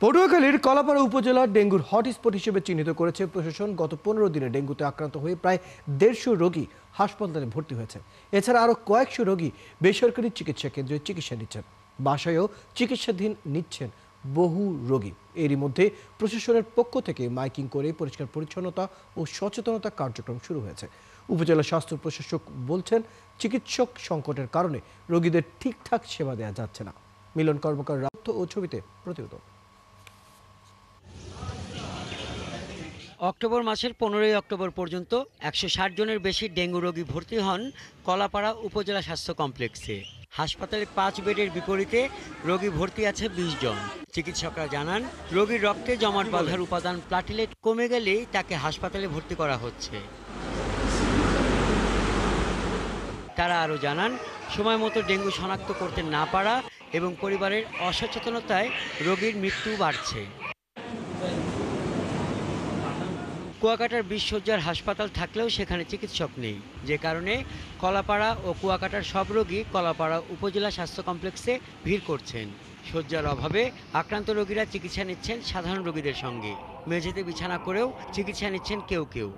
পটুয়াখালীর কলাপাড়া উপজেলার ডেঙ্গুর হটস্পট হিসেবে চিহ্নিত করেছে প্রশাসন। গত 15 দিনে ডেঙ্গুতে আক্রান্ত হয়ে প্রায় 150 রোগী হাসপাতালে ভর্তি হয়েছে। এছাড়া আরও কয়েকশো রোগী বেসরকারি চিকিৎসা কেন্দ্রে চিকিৎসা নিচ্ছেন। বাসায়ও চিকিৎসাধীন নিচ্ছেন বহু রোগী। এরই মধ্যে প্রশাসনের পক্ষ থেকে মাইকিং করে পরিষ্কার পরিচ্ছন্নতা ও সচেতনতা কার্যক্রম শুরু হয়েছে। উপজেলা স্বাস্থ্য প্রশাসক বলছেন, চিকিৎসক সংকটের কারণে রোগীদের ঠিকঠাক সেবা দেওয়া যাচ্ছে না। মিলন কর্মকার তথ্য ও ছবিতে প্রতিবেদন। অক্টোবর মাসের 15 অক্টোবর পর্যন্ত 160 জনের বেশি ডেঙ্গু রোগী ভর্তি হন কলাপাড়া উপজেলা স্বাস্থ্য কমপ্লেক্সে। হাসপাতালে 5 বেডের বিপরীতে রোগী ভর্তি আছে 20 জন। চিকিৎসকরা জানান, রোগীর রক্তে জমাট বাঁধার উপাদান প্লাটিলেট কমে গেলেই তাকে হাসপাতালে ভর্তি করা হচ্ছে। তারা আরও জানান, সময় মতো ডেঙ্গু শনাক্ত করতে না পারা এবং পরিবারের অসচেতনতায় রোগীর মৃত্যু বাড়ছে। কুয়াকাটার 20 শয্যার হাসপাতাল থাকলেও সেখানে চিকিৎসক নেই, যে কারণে কলাপাড়া ও কুয়াকাটার সব রোগী কলাপাড়া উপজেলা স্বাস্থ্য কমপ্লেক্সে ভিড় করছেন। শয্যার অভাবে আক্রান্ত রোগীরা চিকিৎসা নিচ্ছেন সাধারণ রোগীদের সঙ্গে। মেঝেতে বিছানা করেও চিকিৎসা নিচ্ছেন কেউ কেউ।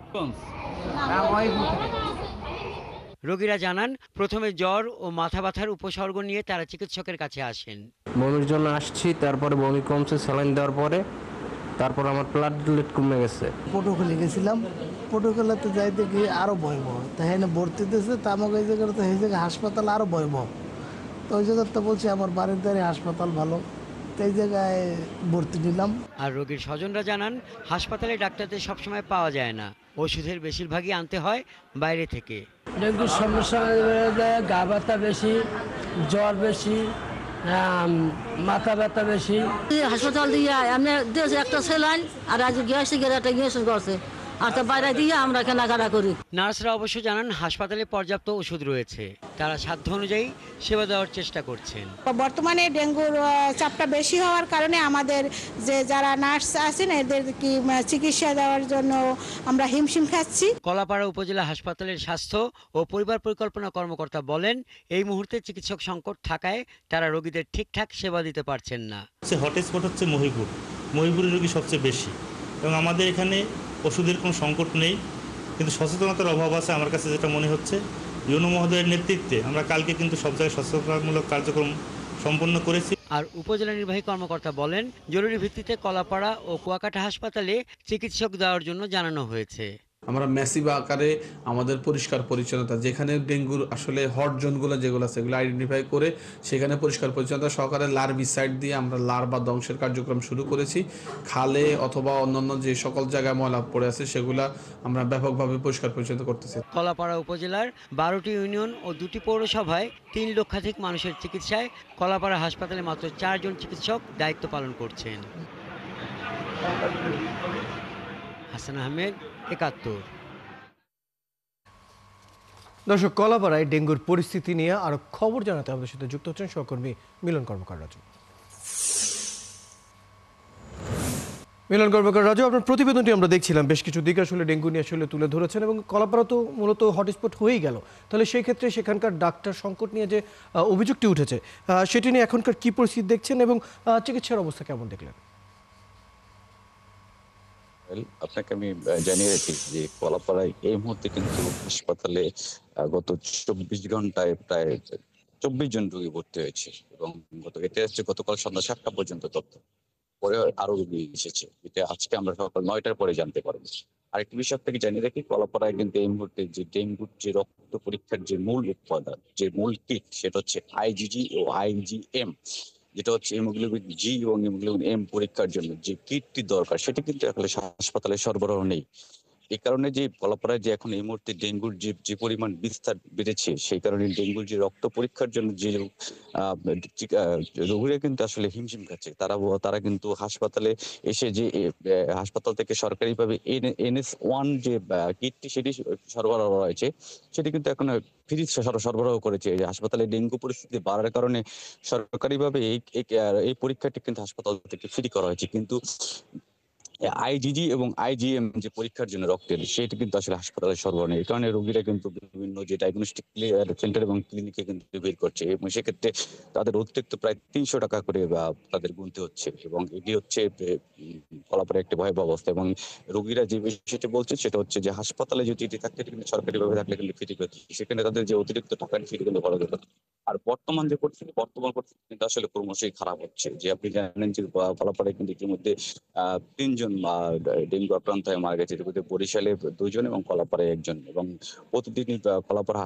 রোগীরা জানান, প্রথমে জ্বর ও মাথা ব্যথার উপসর্গ নিয়ে তারা চিকিৎসকের কাছে আসেন। বমির জন্য আসছি, তারপরে বমি কমছে, স্যালাইন দেওয়ার পরে তারপর আমার প্লাটলেট কমে গেছে। পটুয়াখালী গেছিলাম, পটুয়াখালীতে যাইতে গিয়ে আরও ভয়াবহ। তাই ভর্তি দিয়েছে, তা আমাকে এই জায়গাটা এই জায়গায় হাসপাতাল আরও ভয়াবহ। তো ওই জায়গাতে বলছি আমার বাড়ির দ্বারে হাসপাতাল ভালো, তো এই জায়গায় ভর্তি নিলাম। আর রোগীর স্বজনরা জানান, হাসপাতালে ডাক্তারদের সবসময় পাওয়া যায় না, ওষুধের বেশিরভাগই আনতে হয় বাইরে থেকে। ডেঙ্গুর সমস্যা, গা ব্যথা বেশি, জ্বর বেশি, মাথা ব্যথা বেশি। হাসপাতাল দিয়ে আমি দিয়েছি একটা সেলাইন, আর আজ গ্যাসে একটা গ্যাস করছে, আর তা বাইরে দিয়ে আমরা কেনাকাটা করি। নার্সরা অবশ্য জানান, হাসপাতালে পর্যাপ্ত ওষুধ রয়েছে, তারা সাধ্য অনুযায়ী সেবা দেওয়ার চেষ্টা করছেন। বর্তমানে ডেঙ্গুর চাপটা বেশি হওয়ার কারণে আমাদের যে যারা নার্স আছেন এদের কি চিকিৎসা দেওয়ার জন্য আমরা হিমশিম খাচ্ছি। কলাপাড়া উপজেলা হাসপাতালের স্বাস্থ্য ও পরিবার পরিকল্পনা কর্মকর্তা বলেন, এই মুহূর্তে চিকিৎসক সংকট থাকায় তারা রোগীদের ঠিকঠাক সেবা দিতে পারছেন না। হটস্পট হচ্ছে মহিপুরের রোগী সবচেয়ে বেশি, এবং আমাদের এখানে ওষুধের কোনো সংকট নেই, কিন্তু সচেতনতার অভাব আছে। আমার কাছে যেটা মনে হচ্ছে, ইউনো মহোদয়ের নেতৃত্বে আমরা কালকে কিন্তু সব জায়গায় সচেতনতামূলক কার্যক্রম সম্পন্ন করেছি। আর উপজেলা নির্বাহী কর্মকর্তা বলেন, জরুরি ভিত্তিতে কলাপাড়া ও কুয়াকাটা হাসপাতালে চিকিৎসক দেওয়ার জন্য জানানো হয়েছে। আমরা ম্যাসিভ আকারে আমাদের পরিষ্কার পরিচ্ছন্নতা, যেখানে ডেঙ্গুর আসলে হট জোনগুলো যেগুলো আছে সেগুলো আইডেন্টিফাই করে সেখানে পরিষ্কার পরিচ্ছন্নতা সহকারে লার্ভিসাইড দিয়ে আমরা লার্ভা ধ্বংসের কার্যক্রম শুরু করেছি। খালে অথবা অন্যান্য যে সকল জায়গায় ময়লা পড়ে আছে সেগুলা আমরা ব্যাপকভাবে পরিষ্কার পরিচ্ছন্ন করতেছি। কলাপাড়া উপজেলার 12টি ইউনিয়ন ও 2টি পৌরসভায় 3 লক্ষাধিক মানুষের চিকিৎসায় কলাপাড়া হাসপাতালে মাত্র 4 জন চিকিৎসক দায়িত্ব পালন করছেন। হাসান আহমেদ, 71। দর্শক, কলাপাড়ায় ডেঙ্গুর পরিস্থিতি নিয়ে আরো খবর জানাতে আমাদের সাথে যুক্ত হচ্ছেন সহকর্মী মিলন কর্মকার রাজু। মিলন কর্মকার রাজু, আপনার প্রতিবেদনটি আমরা দেখছিলাম, বেশ কিছু দিক আসলে ডেঙ্গু নিয়ে আসলে তুলে ধরেছেন, এবং কলাপাড়া তো মূলত হটস্পট হয়েই গেল। তাহলে সেই ক্ষেত্রে সেখানকার ডাক্তার সংকট নিয়ে যে অভিযোগটি উঠেছে, সেটি নিয়ে এখনকার কি পরিস্থিতি দেখছেন এবং চিকিৎসার অবস্থা কেমন দেখলেন? আপনাকে আমি জানিয়ে রাখি যে কলাপাড়ায় এই মুহূর্তে কিন্তু হাসপাতালে গত 24 ঘন্টায় প্রায় 24 জন রোগী ভর্তি হয়েছে, এবং এটা হচ্ছে গতকাল সন্ধ্যা 7টা পর্যন্ত তথ্য। পরে আরো রোগী এসেছে, এটা আজকে আমরা সকাল 9টার পরে জানতে পারবো। আরেকটি বিষয় আপনাকে জানিয়ে রাখি, কলাপাড়ায় কিন্তু এই মুহূর্তে যে ডেঙ্গুর যে রক্ত পরীক্ষার যে মূল উৎপাদন, যে মূল কিট, সেটা হচ্ছে আইজিজি ও আইজিএম, যেটা হচ্ছে হিমোগ্লোবিন জি এবং হিমোগ্লোবিন এম পরীক্ষার জন্য যে কিটটি দরকার, সেটা কিন্তু আসলে হাসপাতালে সরবরাহ নেই। এই কারণে যে কলাপাড়ায় যে এখন এই মুহূর্তে ডেঙ্গুর যে পরিমাণ বিস্তার বেড়েছে, সেই কারণে ডেঙ্গুর যে রক্ত পরীক্ষার জন্য যে রোগীরা কিন্তু আসলে হিমশিম খাচ্ছে। তারা কিন্তু হাসপাতালে এসে যে হাসপাতাল থেকে সরকারিভাবে NS1 যে কিটটি সেটি সরবরাহ রয়েছে, সেটি কিন্তু এখন ফ্রি সরবরাহ করেছে। হাসপাতালে ডেঙ্গু পরিস্থিতি বাড়ার কারণে সরকারিভাবে এই পরীক্ষাটি কিন্তু হাসপাতাল থেকে ফ্রি করা হয়েছে, কিন্তু আইজিজি এবং আইজিএম যে পরীক্ষার জন্য রক্তের সেটা কিন্তু আসলে হাসপাতালে সরবরাহ নেই। এই কারণে রোগীরা কিন্তু বিভিন্ন যে ডায়াগনস্টিক সেন্টার এবং ক্লিনিকে কিন্তু ভিড় করছে এবং সেক্ষেত্রে তাদের অতিরিক্ত প্রায় ৩০০ টাকা করে তাদের গুনতে হচ্ছে এবং এটি হচ্ছে ফলাফলের একটি ভয়াবহ অবস্থা। এবং রোগীরা যে বিষয়টি বলছে সেটা হচ্ছে যে হাসপাতালে যদি এটি থাকতে কিন্তু সরকারিভাবে থাকলে কিন্তু ফ্রি পেত, সেখানে তাদের যে অতিরিক্ত টাকা সেটি কিন্তু বলা যেত। আর বর্তমান পরিস্থিতি কিন্তু আসলে ক্রমশই খারাপ হচ্ছে। যে আপনি জানেন যে ফলাফলে কিন্তু ইতিমধ্যে ৩ জন ডেঙ্গু আক্রান্ত হয়ে মারা গেছে। এর মধ্যে বরিশালে ২ জন এবং কলাপাড়ায় ১ জন। এবং প্রতিদিনই কলাপাড়া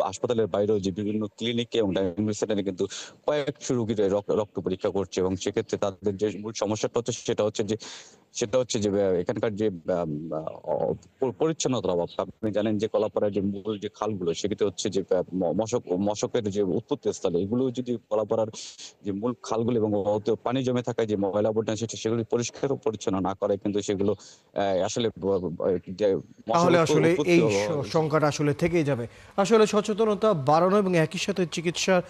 হাসপাতালের বাইরেও যে বিভিন্ন ক্লিনিকে এবং ডায়াগনস্টিক সেন্টারে কিন্তু কয়েকশো রোগীর রক্ত পরীক্ষা করছে এবং সেক্ষেত্রে তাদের যে মূল সমস্যাটা হচ্ছে সেটা হচ্ছে যে এখানকার যে পরিচ্ছন্নতার অভাব। আপনি জানেন যে কলাপাড়ার যে মূল যে খালগুলো সেক্ষেত্রে হচ্ছে যে মশকের যে উৎপত্তি স্থল, এগুলো যদি কলাপাড়ার যে মূল খালগুলো এবং পানি জমে থাকা যে ময়লা আবর্জনা সেগুলি পরিষ্কার ও পরিচ্ছন্ন না করে কিন্তু সেগুলো আসলে তাহলে আসলে এই সংখ্যাটা আসলে থেকেই যাবে। আসলে সচেতনতা বাড়ানো এবং একই সাথে চিকিৎসার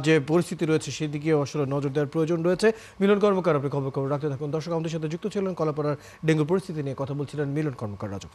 যে পরিস্থিতি রয়েছে সেদিকেও আসলে নজর দেওয়ার প্রয়োজন রয়েছে। মিলন কর্মকার, আপনি খবর রাখতে থাকুন। দর্শক আমাদের সাথে যুক্ত ছিলেন, কলাপাড়ার ডেঙ্গু পরিস্থিতি নিয়ে কথা বলছিলেন মিলন কর্মকার রাজু।